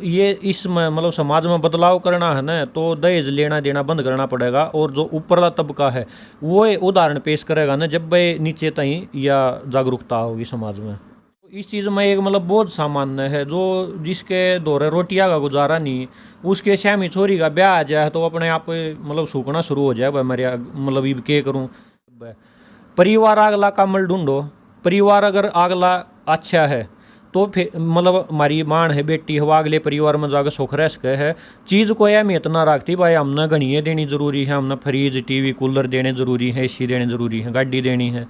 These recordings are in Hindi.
ये इसमें मतलब समाज में बदलाव करना है ना, तो दहेज लेना देना बंद करना पड़ेगा। और जो ऊपरला तबका है वो उदाहरण पेश करेगा ना, जब भाई नीचे तई या जागरूकता होगी समाज में। इस चीज़ में एक मतलब बहुत सामान्य है, जो जिसके दौरे रोटियां का गुजारा नहीं, उसके श्यामी छोरी का ब्याह आ जाए तो अपने आप मतलब सूखना शुरू हो जाए। भाई मेरे मतलब ये क्या करूँ। परिवार अगला कमल ढूंढो। परिवार अगर अगला अच्छा है तो फिर मतलब हमारी माण है बेटी हवा अगले परिवार में जाकर सुख रह सके है। चीज़ को अहमियत ना रखती भाई हमने घड़ियाँ देनी जरूरी है, हमने फ्रिज टीवी कूलर देने जरूरी है, एसी देने जरूरी है, गाड़ी देनी है।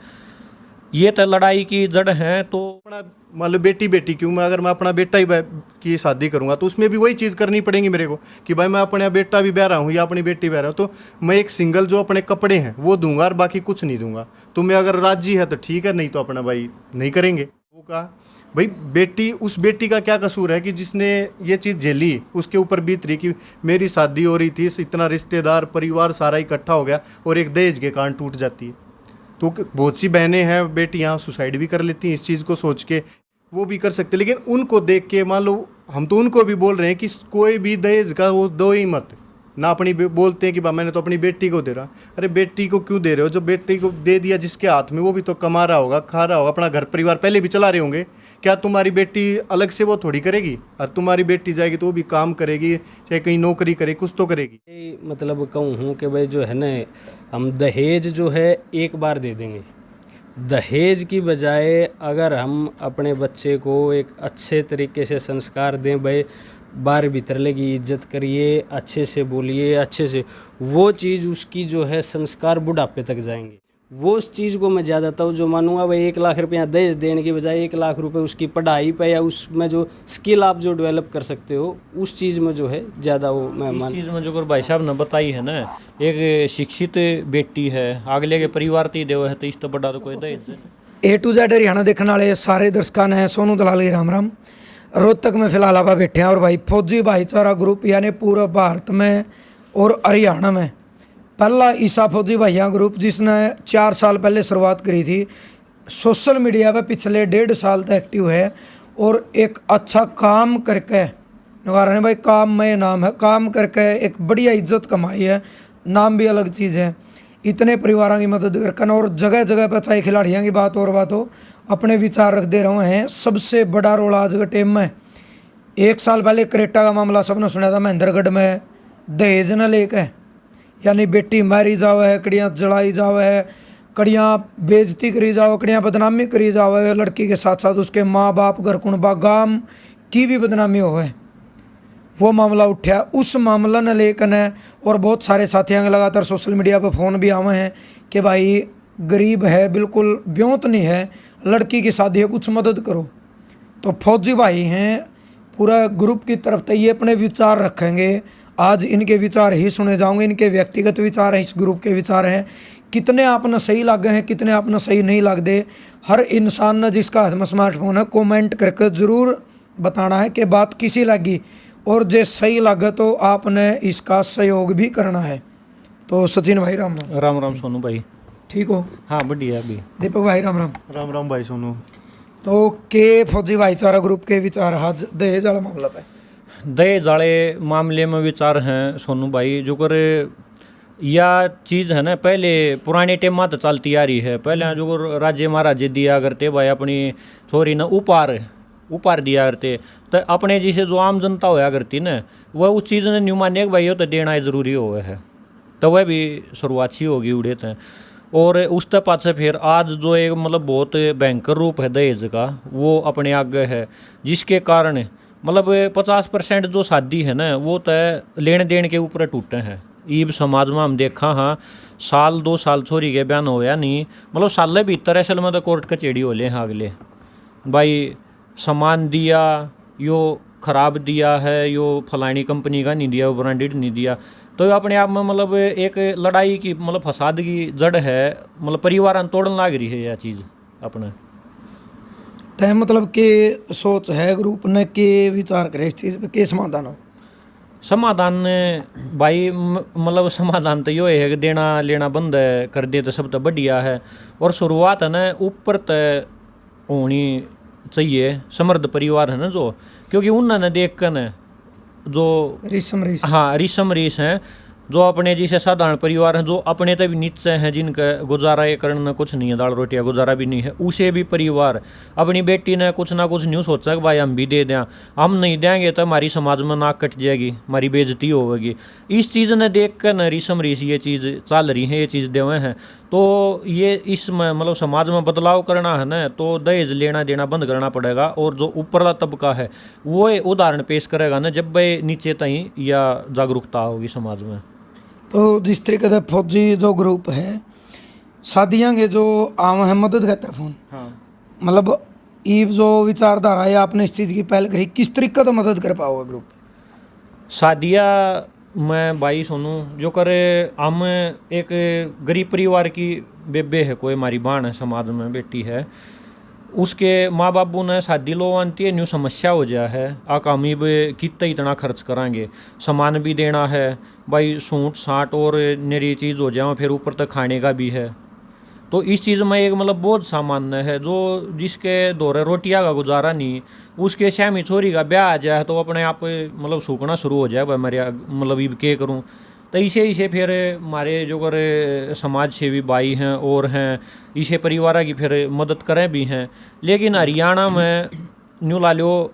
ये तो लड़ाई की जड़ है। तो अपना मान लो बेटी बेटी क्यों, मैं अगर मैं अपना बेटा ही की शादी करूंगा तो उसमें भी वही चीज़ करनी पड़ेगी मेरे को कि भाई मैं अपने बेटा भी ब्याह रहा हूँ या अपनी बेटी ब्याह रहा हूँ, तो मैं एक सिंगल जो अपने कपड़े हैं वो दूंगा और बाकी कुछ नहीं दूंगा। तुम्हें अगर राजी है तो ठीक है, नहीं तो अपना भाई नहीं करेंगे। वो कहा भाई बेटी, उस बेटी का क्या कसूर है कि जिसने ये चीज़ झेली, उसके ऊपर बीत रही कि मेरी शादी हो रही थी, इतना रिश्तेदार परिवार सारा इकट्ठा हो गया और एक दहेज के कारण टूट जाती है। तो बहुत सी बहनें हैं बेटियां सुसाइड भी कर लेती हैं इस चीज़ को सोच के, वो भी कर सकते। लेकिन उनको देख के मान लो हम तो उनको भी बोल रहे हैं कि कोई भी दहेज का वो दो ही मत ना। अपनी बोलते हैं कि मैंने तो अपनी बेटी को दे रहा। अरे बेटी को क्यों दे रहे हो? जो बेटी को दे दिया जिसके हाथ में, वो भी तो कमा रहा होगा, खा रहा होगा, अपना घर परिवार पहले भी चला रहे होंगे। क्या तुम्हारी बेटी अलग से वो थोड़ी करेगी? और तुम्हारी बेटी जाएगी तो वो भी काम करेगी, चाहे कहीं नौकरी करे, कुछ तो करेगी। मतलब कहूँ हूँ कि भाई जो है ना, हम दहेज जो है एक बार दे देंगे। दहेज की बजाय अगर हम अपने बच्चे को एक अच्छे तरीके से संस्कार दें, भाई बार भीतर लगी इज्जत करिए, अच्छे से बोलिए, अच्छे से, वो चीज़ उसकी जो है संस्कार बुढ़ापे तक जाएंगे। वो उस चीज़ को मैं ज़्यादातर जो मानूंगा, भाई 1 लाख रुपया दहेज देने की बजाय 1 लाख रुपए उसकी पढ़ाई पे या उसमें जो स्किल आप जो डेवलप कर सकते हो उस चीज़ में जो है ज़्यादा वो मैं इस चीज़ में जो कर भाई साहब ने बताई है ना, एक शिक्षित बेटी है अगले के परिवार ती देव है, तो इस तो बड़ा तो कोई दहेज। A to Z हरियाणा देखने वाले सारे दर्शकों ने सोनू दलाल की राम राम। रोहतक में फिलहाल आप बैठे हैं और भाई फौजी भाईचारा ग्रुप यानी पूरे भारत में और हरियाणा में पहला ईसा फौजी भाइया ग्रुप जिसने 4 साल पहले शुरुआत करी थी, सोशल मीडिया पे पिछले 1.5 साल तक एक्टिव है और एक अच्छा काम करके नगारा ने भाई काम में नाम है, काम करके एक बढ़िया इज्जत कमाई है। नाम भी अलग चीज़ है। इतने परिवारों की मदद करके और जगह जगह पर चाहे खिलाड़ियों की बात और बात हो, अपने विचार रख दे रहे हैं। सबसे बड़ा रोल आज के टाइम में, 1 साल पहले क्रेटा का मामला सबने सुना था, महेंद्रगढ़ में दहेज न लेकर यानी बेटी मारी जावे, कड़ियाँ जलाई जावे, कड़ियाँ बेइज्जती करी जाओ, कड़ियाँ बदनामी करी जावे, लड़की के साथ साथ उसके माँ बाप घर कुणबा गांव की भी बदनामी होवे, वो मामला उठा। उस मामला ने लेकर और बहुत सारे साथियों के लगातार सोशल मीडिया पर फ़ोन भी आवे हैं कि भाई गरीब है, बिल्कुल ब्योंत नहीं है, लड़की की शादी है, कुछ मदद करो। तो फौजी भाई हैं पूरा ग्रुप की तरफ से ये अपने विचार रखेंगे। आज इनके विचार ही सुने जाओगे, इनके व्यक्तिगत विचार हैं, इस ग्रुप के विचार हैं। कितने आपने सही लगे हैं, कितने आपने सही नहीं लगते, हर इंसान ने जिसका हाथ में स्मार्टफोन है कमेंट करके ज़रूर बताना है कि बात किसी लगी, और जो सही लगे तो आपने इसका सहयोग भी करना है। तो सचिन भाई राम राम। राम राम सोनू भाई, ठीक हो? हाँ बढ़िया। अभी दीपक भाई राम राम। राम राम भाई सोनू। तो के फौजी भाईचारा ग्रुप के विचार आज दहेज वाला मामला पे? दहेज वाले मामले में विचार हैं सोनू भाई, जो कर या चीज़ है ना, पहले पुराने टाइम में तो चलती आ रही है। पहले जो राज्य महाराजे दिया करते भाई अपनी छोरी न उपहार दिया करते, तो अपने जैसे जो आम जनता होया करती ना, वह उस चीज़ ने न्यू मान्य भाई हो तो देना ज़रूरी हो है, तो वह भी शुरुआत सी होगी उड़े थे। और उसके पाछे फिर आज जो एक मतलब बहुत भयंकर रूप है दहेज का, वो अपने आगे है, जिसके कारण मतलब 50% जो शादी है ना वो तय लेन देन के ऊपर टूटे हैं। ईब समाज में हम देखा हाँ, 1-2 साल छोरी के बयान होया नहीं, मतलब साल भीतर असल में तो कोर्ट कचेड़ी हो ले हाँ अगले भाई सामान दिया, यो ख़राब दिया है, यो फलानी कंपनी का नहीं दिया, वो ब्रांडेड नहीं दिया, तो अपने आप में मतलब एक लड़ाई की मतलब फसाद की जड़ है, मतलब परिवार तोड़न लाग रही है यह चीज़ अपने। तय मतलब के सोच है ग्रुप ने के विचार करे इस चीज़ पे, के समाधान हो? समाधान भाई मतलब समाधान तो यो है कि देना लेना बंद कर दे तो सब तो बढ़िया है। और शुरुआत है ना ऊपर तय होनी चाहिए, समृद्ध परिवार है ना जो, क्योंकि उन्होंने देख कर न जो रिसम रिस हाँ रिसम रीस हैं, जो अपने जैसे साधारण परिवार हैं, जो अपने तक नीचे हैं, जिनका गुजारा ये करना कुछ नहीं है, दाल रोटियाँ गुजारा भी नहीं है, उसे भी परिवार अपनी बेटी ने कुछ ना कुछ न्यूज़ सोचा कि भाई हम भी दे दें, हम नहीं देंगे तो हमारी समाज में नाक कट जाएगी, हमारी बेइज्जती होगी। इस चीज़ ने देख कर न रिसम रीस ये चीज़ चल रही है, ये चीज़ देवे हैं। तो ये इसमें मतलब समाज में बदलाव करना है ना, तो दहेज लेना देना बंद करना पड़ेगा, और जो ऊपरला तबका है वो उदाहरण पेश करेगा ना, जब भाई नीचे तई या जागरूकता होगी समाज में। तो जिस तरीके से फौजी जो ग्रुप है शादियाँ के जो आम है मदद का तरफों, हाँ मतलब ये जो विचारधारा है आपने इस चीज़ की पहल करी, किस तरीके से मदद कर पाओगे ग्रुप? शादिया मैं भाई सुनूं जो करे, हम एक गरीब परिवार की बेबे है, कोई हमारी बहन है, समाज में बेटी है, उसके माँ बापू ने शादी लो आती है, न्यू समस्या हो जाए है, आकामी कितना इतना खर्च कराएंगे, सामान भी देना है भाई, सूट साट और नरी चीज़ हो जाए, फिर ऊपर तक खाने का भी है। तो इस चीज़ में एक मतलब बहुत सामान्य है, जो जिसके दौरे रोटियां का गुजारा नहीं, उसके श्यामी छोरी का ब्याह आ जाए तो अपने आप मतलब सूखना शुरू हो जाए, भाई मेरे मतलब ये क्या करूँ। तो इसे फिर हमारे जो कर समाज सेवी भाई हैं और हैं, इसे परिवार की फिर मदद करें भी हैं। लेकिन हरियाणा में न्यू ला लो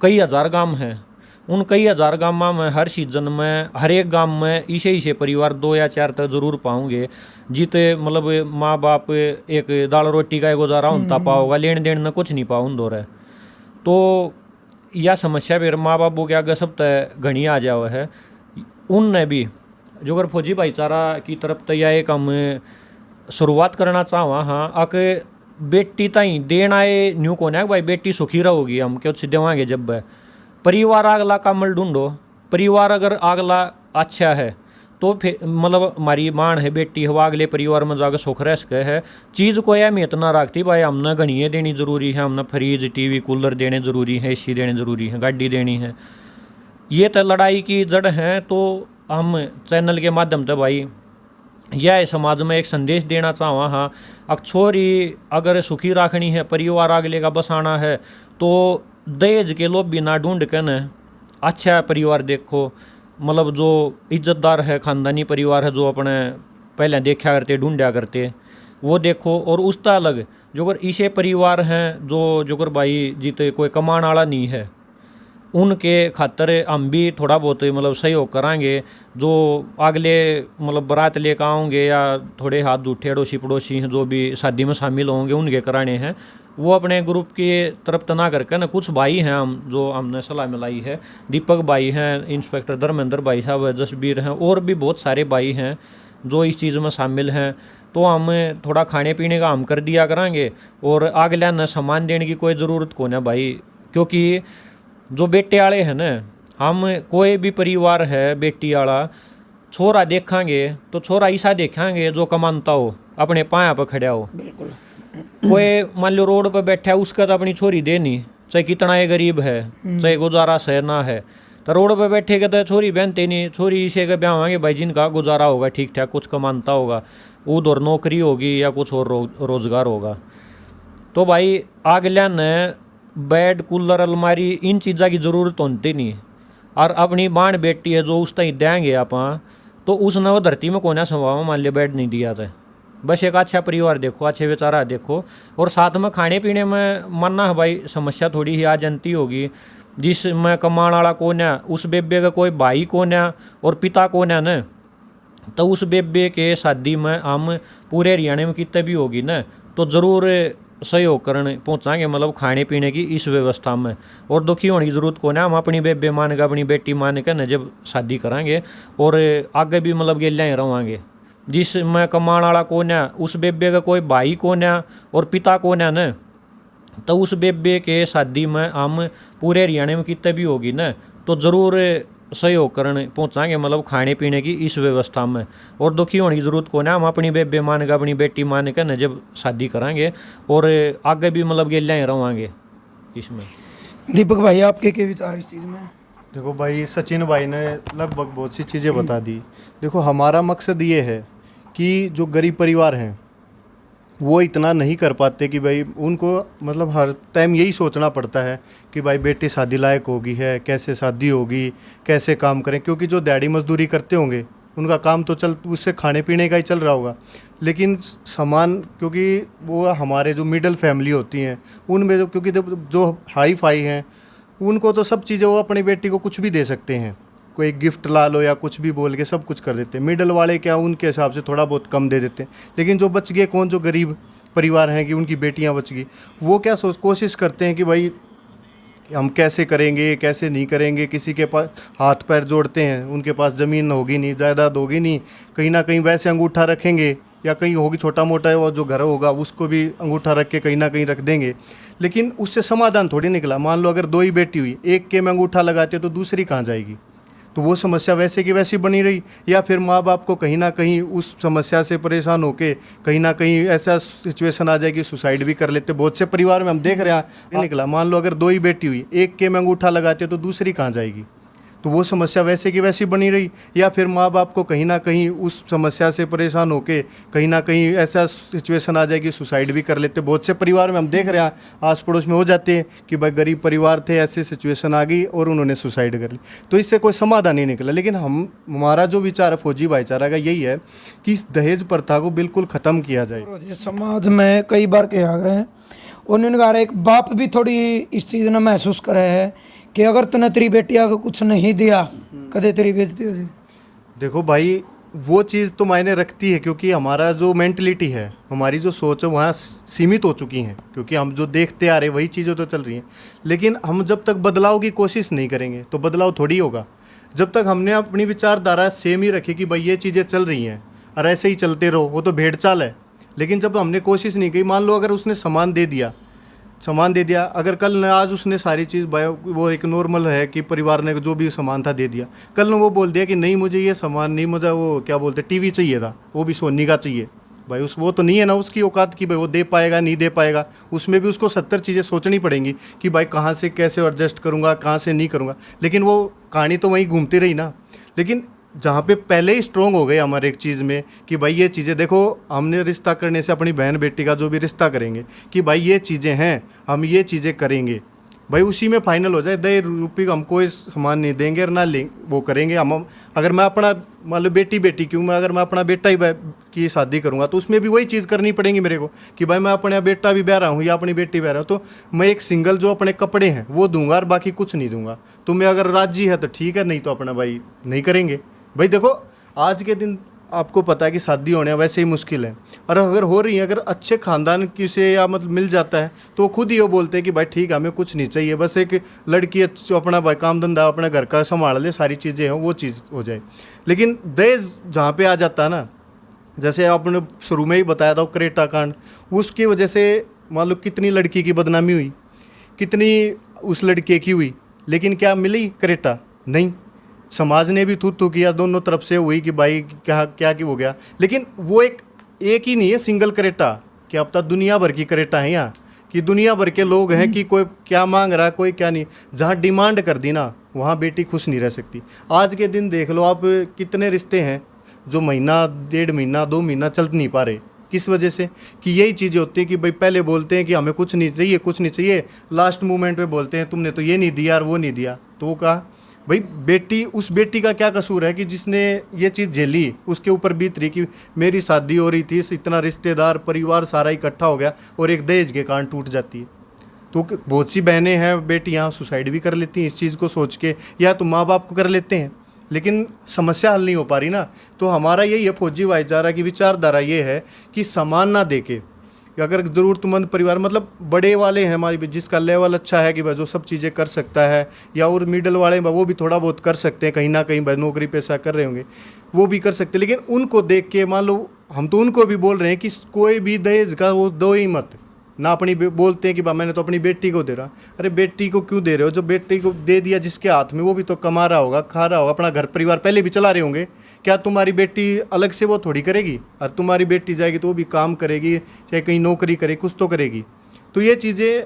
कई हज़ार गांव हैं, उन कई हज़ार गाँव में हर सीजन में हर एक गांव में इसे परिवार 2 या 4 तक जरूर पाओगे, जिते मतलब माँ बाप एक दाल रोटी का गुजारा उनता पाओगा, लेन देन न कुछ नहीं पाओ उन दौरे। तो यह समस्या फिर माँ बापू के आगे सब तय घनी आ जाओ है। उनने भी जो अगर फौजी भाईचारा की तरफ तैयार एक हम शुरुआत करना चाहवा, हाँ आके बेटी ताई देना है न्यू को ना भाई बेटी सुखी रहोगी, हम क्यों देवांगे जब परिवार अगला कामल ढूंढो। परिवार अगर अगला अच्छा है तो फिर मतलब हमारी मान है बेटी है, वो अगले परिवार में जाकर सुख रह सके है, चीज़ को अहमियत ना रखती भाई हमने घनिए देनी ज़रूरी है, हमने फ्रिज टीवी कूलर देने ज़रूरी है, एसी देने ज़रूरी है, गाड़ी देनी है। ये तो लड़ाई की जड़ है। तो हम चैनल के माध्यम से भाई यह समाज में एक संदेश देना चाहवा, हाँ अक्षोरी अगर सुखी रखनी है, परिवार अगले का बसाना है, तो दहेज के लोग भी ना ढूंढ कर न अच्छा परिवार देखो, मतलब जो इज्जतदार है, ख़ानदानी परिवार है, जो अपने पहले देखा करते ढूंढा करते वो देखो। और उसका अलग जो अगर इसे परिवार हैं जो अगर भाई जीते कोई कमान वाला नहीं है, उनके खातर हम भी थोड़ा बहुत मतलब सहयोग करांगे। जो अगले मतलब बारात लेकर आओगे या थोड़े हाथ जूठे अड़ोसी पड़ोसी हैं जो भी शादी में शामिल होंगे उनके कराने हैं, वो अपने ग्रुप की तरफ तना करके ना कुछ भाई हैं हम जो हमने सलाह मिलाई है, दीपक भाई हैं, इंस्पेक्टर धर्मेंद्र भाई साहब, जसबीर हैं, और भी बहुत सारे भाई हैं जो इस चीज़ में शामिल हैं। तो हम थोड़ा खाने पीने का हम कर दिया करांगे, और अगला न सामान देने की कोई ज़रूरत को ना भाई, क्योंकि जो बेटे वाले हैं ना, हम कोई भी परिवार है बेटी वाला छोरा देखांगे तो छोरा ऐसा देखांगे जो कमानता हो, अपने पाया पर खड़ा हो। बिल्कुल। कोई मान लो रोड पर बैठा है, उसका तो अपनी छोरी देनी, चाहे कितना ये गरीब है, चाहे गुजारा से ना है, तो रोड पर बैठे के तो छोरी बहनते नहीं, छोरी इसे के ब्याह होंगे भाई जिनका गुजारा होगा ठीक ठाक, कुछ कमानता होगा, उधर नौकरी होगी या कुछ और रोजगार होगा। तो भाई अगला ने बेड कूलर अलमारी इन चीज़ों की ज़रूरत होती नहीं, और अपनी बाण बेटी है जो उस तक देंगे आप, तो उसने वो धरती में कोना संभाव मान लिया बेड नहीं दिया था। बस एक अच्छा परिवार देखो, अच्छे बेचारा देखो, और साथ में खाने पीने में मानना है भाई समस्या थोड़ी ही आ जानती होगी, जिसमें कमान वाला कौन है, उस बेबे का कोई भाई कौन है और पिता कौन है न, तो उस बेबे के शादी में हम पूरे हरियाणा में कितने भी होगी न, तो ज़रूर सहयोग करने पहुँचाएंगे, मतलब खाने पीने की इस व्यवस्था में। और दुखी होने की ज़रूरत को ना, हम अपनी बेबे मान के अपनी बेटी मान के न जब शादी कराएंगे, और आगे भी मतलब गेलिया ही रहेंगे। जिसमें कमान वाला कौन है, उस बेबे का कोई भाई कौन है और पिता कौन है न, तो उस बेबे के शादी में हम पूरे हरियाणा में कितने भी होगी न, तो ज़रूर सहयोग करने पहुँचाएंगे, मतलब खाने पीने की इस व्यवस्था में। और दुखी होने की ज़रूरत को ना, हम अपनी बेबे मान के अपनी बेटी मान के न जब शादी कराएंगे, और आगे भी मतलब गेलिया ही रहेंगे इसमें। दीपक भाई आपके क्या विचार इस चीज़ में? देखो भाई सचिन भाई ने लगभग बहुत सी चीज़ें बता दी। देखो हमारा मकसद ये है कि जो गरीब परिवार हैं वो इतना नहीं कर पाते कि भाई उनको मतलब हर टाइम यही सोचना पड़ता है कि भाई बेटी शादी लायक होगी है, कैसे शादी होगी, कैसे काम करें, क्योंकि जो दिहाड़ी मजदूरी करते होंगे उनका काम तो चल उससे खाने पीने का ही चल रहा होगा। लेकिन सामान, क्योंकि वो हमारे जो मिडिल फैमिली होती हैं उनमें क्योंकि जो हाई फाई हैं उनको तो सब चीज़ें वो अपनी बेटी को कुछ भी दे सकते हैं, कोई गिफ्ट ला लो या कुछ भी बोल के सब कुछ कर देते हैं। मिडल वाले क्या उनके हिसाब से थोड़ा बहुत कम दे देते हैं। लेकिन जो बच गए कौन, जो गरीब परिवार हैं कि उनकी बेटियां बच गई, वो क्या कोशिश करते हैं कि भाई हम कैसे करेंगे कैसे नहीं करेंगे। किसी के पास हाथ पैर जोड़ते हैं, उनके पास ज़मीन होगी नहीं, जायदाद होगी नहीं, कहीं ना कहीं वैसे अंगूठा रखेंगे या कहीं होगी छोटा मोटा वो जो घर होगा उसको भी अंगूठा रख के कहीं ना कहीं रख देंगे। लेकिन उससे समाधान थोड़ी निकला। मान लो अगर 2 ही बेटी हुई, एक के में अंगूठा लगाते तो दूसरी कहाँ जाएगी, तो वो समस्या वैसे की वैसी बनी रही। या फिर माँ बाप को कहीं ना कहीं उस समस्या से परेशान होके कहीं ना कहीं ऐसा सिचुएशन आ जाएगी सुसाइड भी कर लेते। बहुत से परिवार में हम देख रहे हैं निकला। मान लो अगर 2 ही बेटी हुई, एक के में अंगूठा लगाते तो दूसरी कहाँ जाएगी, तो वो समस्या वैसे की वैसी बनी रही। या फिर माँ बाप को कहीं ना कहीं उस समस्या से परेशान होके कहीं ना कहीं ऐसा सिचुएशन आ जाएगी सुसाइड भी कर लेते। बहुत से परिवार में हम देख रहे हैं आस पड़ोस में हो जाते हैं कि भाई गरीब परिवार थे, ऐसे सिचुएशन आ गई और उन्होंने सुसाइड कर ली। तो इससे कोई समाधान नहीं निकला। लेकिन हमारा जो विचार है फौजी भाईचारा का यही है कि इस दहेज प्रथा को बिल्कुल ख़त्म किया जाए। समाज में कई बार कहा गया है, उन्होंने कहा एक बाप भी थोड़ी इस चीज़ ने महसूस करे है कि अगर तूने तेरी बेटिया को कुछ नहीं दिया कदे तेरी बेइज्जती हो जाए। देखो भाई, वो चीज़ तो मायने रखती है, क्योंकि हमारा जो मेंटलिटी है, हमारी जो सोच है वहाँ सीमित हो चुकी हैं, क्योंकि हम जो देखते आ रहे वही चीज़ें तो चल रही हैं। लेकिन हम जब तक बदलाव की कोशिश नहीं करेंगे तो बदलाव थोड़ी होगा। जब तक हमने अपनी विचारधारा सेम ही रखी कि भाई ये चीज़ें चल रही हैं और ऐसे ही चलते रहो, वो तो भेड़ चाल है। लेकिन जब हमने कोशिश नहीं की, मान लो अगर उसने सामान दे दिया, अगर कल न आज उसने सारी चीज़ वो एक नॉर्मल है कि परिवार ने जो भी सामान था दे दिया, कल ने वो बोल दिया कि नहीं मुझे ये सामान नहीं, मुझे वो क्या बोलते टीवी चाहिए था, वो भी सोनी का चाहिए, भाई वो तो नहीं है ना उसकी औकात की भाई वो दे पाएगा नहीं दे पाएगा। उसमें भी उसको 70 चीज़ें सोचनी पड़ेंगी कि भाई कहाँ से कैसे एडजस्ट करूँगा, कहाँ से नहीं करूँगा। लेकिन वो कहानी तो वहीं घूमती रही ना। लेकिन जहाँ पे पहले ही स्ट्रॉन्ग हो गए हमारे एक चीज़ में कि भाई ये चीज़ें देखो, हमने रिश्ता करने से अपनी बहन बेटी का जो भी रिश्ता करेंगे कि भाई ये चीज़ें हैं, हम ये चीज़ें करेंगे, भाई उसी में फाइनल हो जाए। 10 रुपये हम कोई सामान नहीं देंगे और ना लें वो करेंगे हम। अगर मैं अपना मान लो बेटी क्यों, मैं अगर मैं अपना बेटा ही की शादी करूँगा तो उसमें भी वही चीज़ करनी पड़ेगी मेरे को कि भाई मैं अपना बेटा भी ब्याह रहा हूँ या अपनी बेटी ब्याह रहा हूँ, तो मैं एक सिंगल जो अपने कपड़े हैं वो दूंगा और बाकी कुछ नहीं दूंगा। तुम्हें अगर राजी है तो ठीक है, नहीं तो अपना भाई नहीं करेंगे। भाई देखो आज के दिन आपको पता है कि शादी होने वैसे ही मुश्किल है, और अगर हो रही है, अगर अच्छे ख़ानदान की से या मतलब मिल जाता है तो वो खुद ही वो बोलते हैं कि भाई ठीक है हमें कुछ नहीं चाहिए, बस एक लड़की अपना भाई काम धंधा अपना घर का संभाल ले, सारी चीज़ें हैं वो चीज़ हो जाए। लेकिन दहेज जहाँ पे आ जाता है ना, जैसे आपने शुरू में ही बताया था क्रेटा कांड, उसकी वजह से मान लो कितनी लड़की की बदनामी हुई, कितनी उस लड़के की हुई, लेकिन क्या मिली क्रेटा? नहीं। समाज ने भी थू किया, दोनों तरफ से हुई कि भाई क्या हो गया। लेकिन वो एक ही नहीं है सिंगल क्रेटा, क्या अब तक दुनिया भर की क्रेटा है यहाँ, कि दुनिया भर के लोग हैं कि कोई क्या मांग रहा है कोई क्या नहीं। जहाँ डिमांड कर दी ना वहाँ बेटी खुश नहीं रह सकती। आज के दिन देख लो आप, कितने रिश्ते हैं जो महीना 1.5 महीना 2 महीना चल नहीं पा रहे। किस वजह से? कि यही चीज़ें होती है कि भाई पहले बोलते हैं कि हमें कुछ नहीं चाहिए, लास्ट मोमेंट पे बोलते हैं तुमने तो ये नहीं दिया और वो नहीं दिया। तो वो कहा भाई उस बेटी का क्या कसूर है कि जिसने ये चीज़ झेली, उसके ऊपर बीत रही कि मेरी शादी हो रही थी, इतना रिश्तेदार परिवार सारा इकट्ठा हो गया और एक दहेज के कारण टूट जाती है। तो बहुत सी बहनें हैं बेटियां सुसाइड भी कर लेती हैं इस चीज़ को सोच के, या तो माँ बाप को कर लेते हैं। लेकिन समस्या हल नहीं हो पा रही ना। तो हमारा यही है फौजी भाईचारा की विचारधारा ये है कि सामान ना देके, अगर ज़रूरतमंद परिवार मतलब बड़े वाले हैं हमारी, जिसका लेवल अच्छा है कि भाई जो सब चीज़ें कर सकता है, या और मिडल वाले वो भी थोड़ा बहुत कर सकते हैं, कहीं ना कहीं भाई नौकरी पेशा कर रहे होंगे वो भी कर सकते हैं। लेकिन उनको देख के मान लो हम तो उनको भी बोल रहे हैं कि कोई भी दहेज का वो दो ही मत ना। अपनी बोलते हैं कि मैंने तो अपनी बेटी को दे रहा। अरे बेटी को क्यों दे रहे हो? जो बेटी को दे दिया जिसके हाथ में, वो भी तो कमा रहा होगा, खा रहा होगा, अपना घर परिवार पहले भी चला रहे होंगे। क्या तुम्हारी बेटी अलग से वो थोड़ी करेगी? और तुम्हारी बेटी जाएगी तो वो भी काम करेगी, चाहे कहीं नौकरी करे, कुछ तो करेगी। तो ये चीज़ें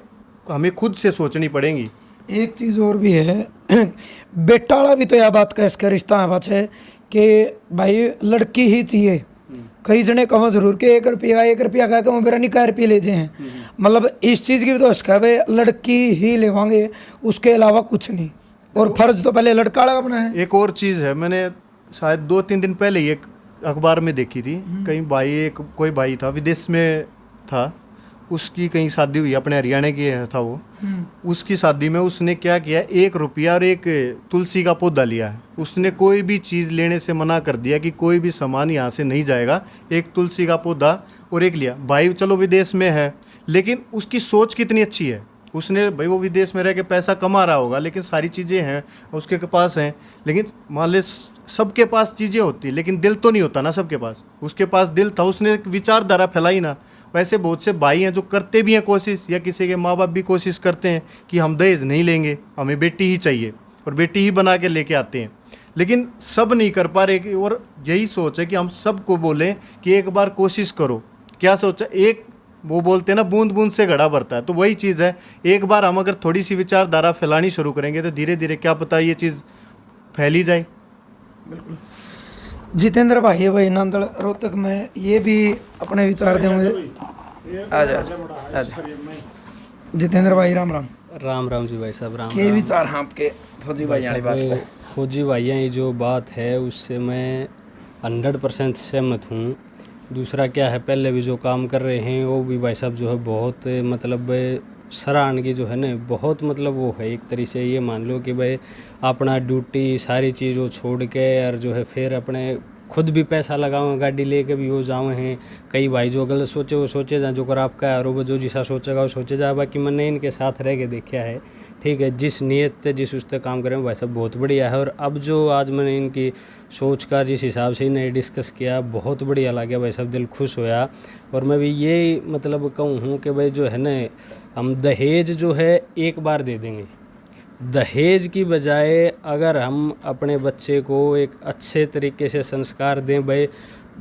हमें खुद से सोचनी पड़ेंगी। एक चीज़ और भी है बेटा वाला भी तो यह बात का इसका रिश्ता है बात है कि भाई लड़की ही चाहिए, कई जने कहो जरूर कि 1 रुपया का कहो मेरा नहीं 1 रुपये ले जाए हैं। मतलब इस चीज़ की भी तो हस्का है, लड़की ही लेवांगे, उसके अलावा कुछ नहीं। और फर्ज तो पहले लड़का वाला अपना है। एक और चीज़ है, मैंने शायद 2-3 दिन पहले ही एक अखबार में देखी थी। कहीं भाई, कोई भाई था विदेश में था, उसकी कहीं शादी हुई, अपने हरियाणा की था वो। उसकी शादी में उसने क्या किया, 1 रुपया और एक तुलसी का पौधा लिया है। उसने कोई भी चीज़ लेने से मना कर दिया कि कोई भी सामान यहाँ से नहीं जाएगा, एक तुलसी का पौधा और एक लिया। भाई चलो विदेश में है, लेकिन उसकी सोच कितनी अच्छी है। उसने भाई वो विदेश में रह के पैसा कमा रहा होगा, लेकिन सारी चीज़ें हैं उसके पास हैं। लेकिन मान ले सबके पास चीज़ें होती, लेकिन दिल तो नहीं होता ना सबके पास। उसके पास दिल था, उसने एक विचारधारा फैलाई ना। वैसे बहुत से भाई हैं जो करते भी हैं कोशिश, या किसी के माँ बाप भी कोशिश करते हैं कि हम दहेज नहीं लेंगे, हमें बेटी ही चाहिए, और बेटी ही बना के लेके आते हैं। लेकिन सब नहीं कर पा रहे। और यही सोच है कि हम सबको बोलें कि एक बार कोशिश करो। क्या सोचा, एक वो बोलते हैं ना, बूंद बूंद से घड़ा भरता है। तो वही चीज़ है, एक बार हम अगर थोड़ी सी विचारधारा फैलानी शुरू करेंगे तो धीरे धीरे क्या पता ये चीज़ फैली जाए। जितेंद्र भाई है भाई नांदड़ रोहतक में, ये भी अपने विचार देंगे। आजा जितेंद्र भाई, राम राम। राम जी भाई साहब, राम। ये विचार हैं आपके फौजी भाई वाली बात पे? फौजी भाइयों ये जो बात है उससे मैं 100% सहमत हूँ। दूसरा क्या है, पहले भी जो काम कर रहे हैं वो भी भाई साहब जो है बहुत मतलब सराहन की जो है ना, बहुत मतलब वो है। एक तरीके से ये मान लो कि भाई अपना ड्यूटी सारी चीज़ वो छोड़ के और जो है फिर अपने खुद भी पैसा लगाओ, गाड़ी लेके भी हो जाओ हैं। कई भाई जो गलत सोचे वो सोचे जा, जो कर आपका है वो जो जिसा सोचेगा वो सोचे जा। बाकी मैंने इनके साथ रह के देखा है, ठीक है, जिस नीयत से जिस उससे काम करें भाई साहब बहुत बढ़िया है। और अब जो आज मैंने इनकी सोच का जिस हिसाब से इन्हें डिस्कस किया, बहुत बढ़िया लगा भाई साहब, दिल खुश होया। और मैं भी ये मतलब कहूँ हूँ कि भाई जो है ना, हम दहेज जो है एक बार दे देंगे। दहेज की बजाय अगर हम अपने बच्चे को एक अच्छे तरीके से संस्कार दें, भाई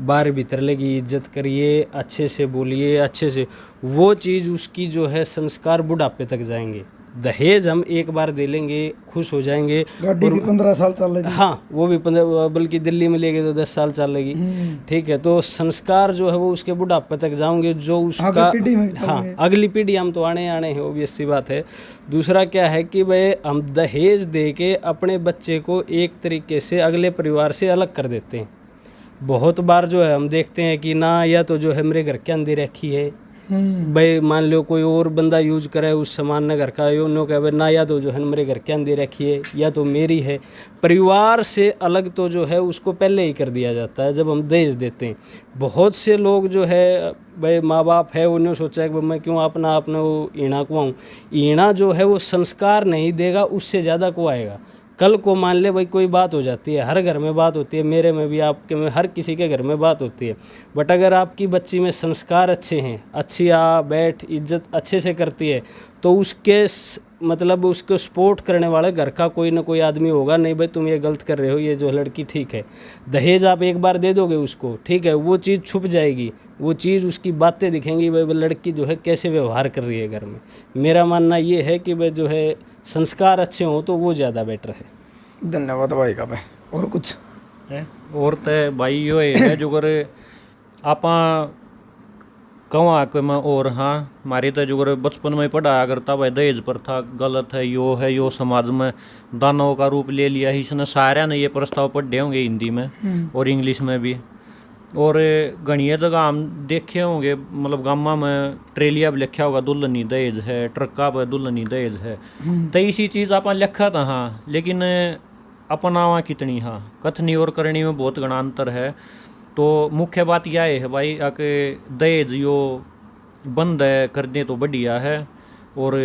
बार भीतर लगी इज्जत करिए, अच्छे से बोलिए, अच्छे से, वो चीज़ उसकी जो है संस्कार बुढ़ापे तक जाएंगे। दहेज हम एक बार दे लेंगे, खुश हो जाएंगे। गाड़ी भी 15 साल चलेगी। हाँ, वो भी 15, बल्कि दिल्ली में लेंगे तो 10 साल चलेगी, ठीक है। तो संस्कार जो है वो उसके बुढ़ापे तक जाओगे, जो उसका हाँ अगली पीढ़ी हम तो आने हैं, ऑब्वियस सी बात है। दूसरा क्या है कि भाई हम दहेज दे के अपने बच्चे को एक तरीके से अगले परिवार से अलग कर देते हैं। बहुत बार जो है हम देखते हैं कि ना, या तो जो है मेरे घर के अंदर रखी है भाई, मान लो कोई और बंदा यूज करे उस सामान ने घर का, यूँ कहे भाई ना, या तो जो है मेरे घर के अंदर रखी है, या तो मेरी है। परिवार से अलग तो जो है उसको पहले ही कर दिया जाता है जब हम दहेज देते हैं। बहुत से लोग जो है भाई माँ बाप है, उन्होंने सोचा है कि मैं क्यों अपना वो ईणा कुआऊँ। ईणा जो है वो संस्कार नहीं देगा, उससे ज़्यादा कुआएगा। कल को मान ले भाई कोई बात हो जाती है, हर घर में बात होती है, मेरे में भी, आपके में, हर किसी के घर में बात होती है। बट अगर आपकी बच्ची में संस्कार अच्छे हैं, अच्छी आ बैठ इज्जत अच्छे से करती है, तो उसके मतलब उसको सपोर्ट करने वाले घर का कोई ना कोई आदमी होगा, नहीं भाई तुम ये गलत कर रहे हो, ये जो लड़की ठीक है। दहेज आप एक बार दे दोगे उसको, ठीक है, वो चीज़ छुप जाएगी, वो चीज़ उसकी बातें दिखेंगी, भाई लड़की जो है कैसे व्यवहार कर रही है घर में। मेरा मानना ये है कि भाई जो है संस्कार अच्छे हों तो वो ज़्यादा बेटर है। धन्यवाद भाई का भाई। और कुछ है और तो भाई यो है जो कर आपा कहाँ के मैं, और हाँ मारी तो जो कर बचपन में पढ़ाया करता भाई दहेज प्रथा गलत है, यो समाज में दानव का रूप ले लिया। इसने सारे ने ये प्रस्ताव पढ़े होंगे हिंदी में और इंग्लिश में भी। और घनी जगह हम देखे होंगे, मतलब गामा में ट्रेलिया भी लिखा होगा दुल्हनी दहेज है, ट्रक्का पर दुल्हनी दहेज है। तो इसी चीज़ अपन लिखा था हाँ, लेकिन अपनावा कितनी हाँ, कथनी और करनी में बहुत घना अंतर है। तो मुख्य बात यह है भाई कि दहेज यो बंद कर दें तो बढ़िया है। और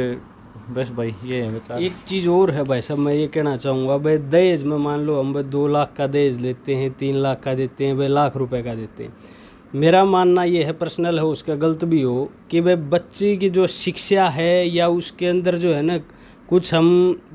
बस भाई ये है विचार। एक चीज़ और है भाई साहब, मैं ये कहना चाहूँगा भाई, दहेज में मान लो हम 2 लाख का दहेज लेते हैं, 3 लाख का देते हैं, भाई लाख रुपए का देते हैं। मेरा मानना ये है, पर्सनल है, उसका गलत भी हो, कि भाई बच्चे की जो शिक्षा है या उसके अंदर जो है ना कुछ हम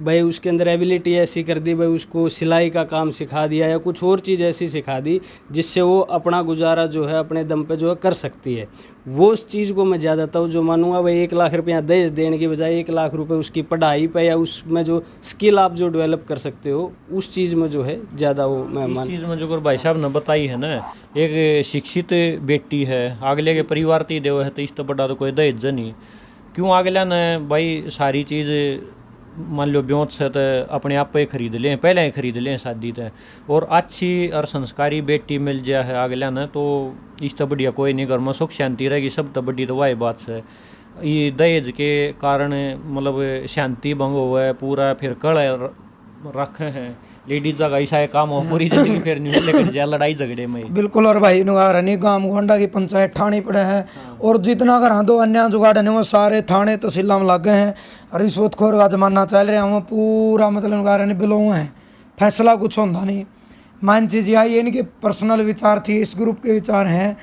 भाई उसके अंदर एबिलिटी ऐसी कर दी भाई, उसको सिलाई का काम सिखा दिया या कुछ और चीज़ ऐसी सिखा दी जिससे वो अपना गुजारा जो है अपने दम पे जो है कर सकती है। वो उस चीज़ को मैं ज़्यादा जो मानूंगा भाई 1 लाख रुपया दहेज देने की बजाय 1 लाख रुपए उसकी पढ़ाई पे या उसमें जो स्किल आप जो डेवलप कर सकते हो उस चीज़ में जो है ज़्यादा वो मैं इस मान। चीज़ में जो भाई साहब ने बताई है ना, एक शिक्षित बेटी है, अगले के परिवार ती देव है तो इस तो बड़ा तो कोई दहेज नहीं क्यों। अगला ने भाई सारी चीज़ मान लो ब्योत से तो अपने आप पे खरीद लें, पहले ही खरीद लें शादी तय, और अच्छी और संस्कारी बेटी मिल जाए है अगला ने तो इस तो बढ़िया कोई नहीं, घर में सुख शांति रहेगी। सब तो बड़ी तो वही बात से ये दहेज के कारण मतलब शांति भंग हुआ है पूरा, फिर कड़ रखे हैं लेडीज जगह ऐसा काम हो पूरी जिंदगी फिर नहीं लेकर जाए लड़ाई झगड़े में। बिल्कुल। और भाई नुगार नहीं गांव गोंडा की पंचायत ठाणे पड़े हैं और जितना घर दो अन्य जुगाड़ नहीं वो सारे थाने तहसीलों में लग गए हैं। रिश्वतखोर का जमाना चल रहा है, वो पूरा मतलब नुगार नहीं बिलो है, फैसला कुछ होता नहीं। मेन चीज़ यही है इनके पर्सनल विचार थी, इस ग्रुप के विचार हैं।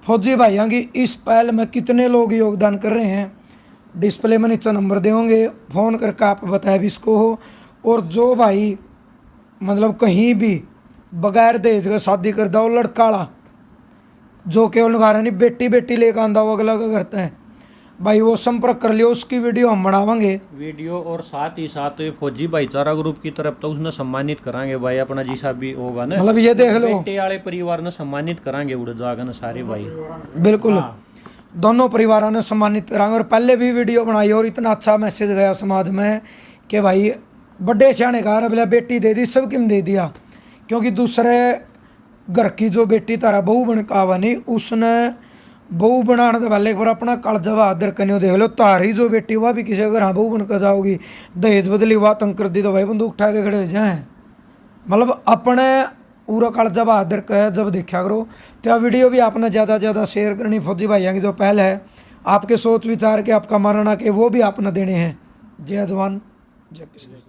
फौजी भाइयों की इस पहल में कितने लोग योगदान कर रहे हैं डिस्प्ले में नीचे नंबर देंगे, फ़ोन करके आप बताए भी इसको हो। और जो भाई मतलब कहीं भी बगैर दहेज का शादी कर दो लड़काड़ा जो केवल घर नहीं बेटी बेटी लेकर आंदा वो अगला का करता है भाई, वो संपर्क कर लियो, उसकी वीडियो हम बनावांगे वीडियो। और साथ ही साथ फौजी भाईचारा ग्रुप की तरफ तो उसने सम्मानित करांगे भाई, अपना जिसा भी होगा ना मतलब ये देख लो बेटे वाले परिवार ने सम्मानित करांगे उड़ जागा ना सारे भाई। बिल्कुल दोनों परिवारों ने सम्मानित करांगे। और पहले भी वीडियो बनाई और इतना अच्छा मैसेज गया समाज में कि भाई बड़े सियाने कहा बोला बेटी दे दी सब किम दे दिया, क्योंकि दूसरे घर की जो बेटी तारा बहू बन कावा नहीं उसने बहू बनाने से पहले एक बार अपना कालजा बहादुर कन्यो देख लो, तारी जो बेटी वह भी किसी अगर हाँ बहू बनकर जाओगी दहेज बदली हुआ तंग कर दी तो भाई बंदूक उठा के खड़े हो जाए। मतलब अपने पूरा कालजा बहादुर का जब देखा करो तो यह वीडियो भी आपने ज़्यादा से ज़्यादा शेयर करनी। फौजी भाइयों की जो पहल है आपके सोच विचार के आपका मानना के वो भी आपने देने हैं। जय जवान जय किसान।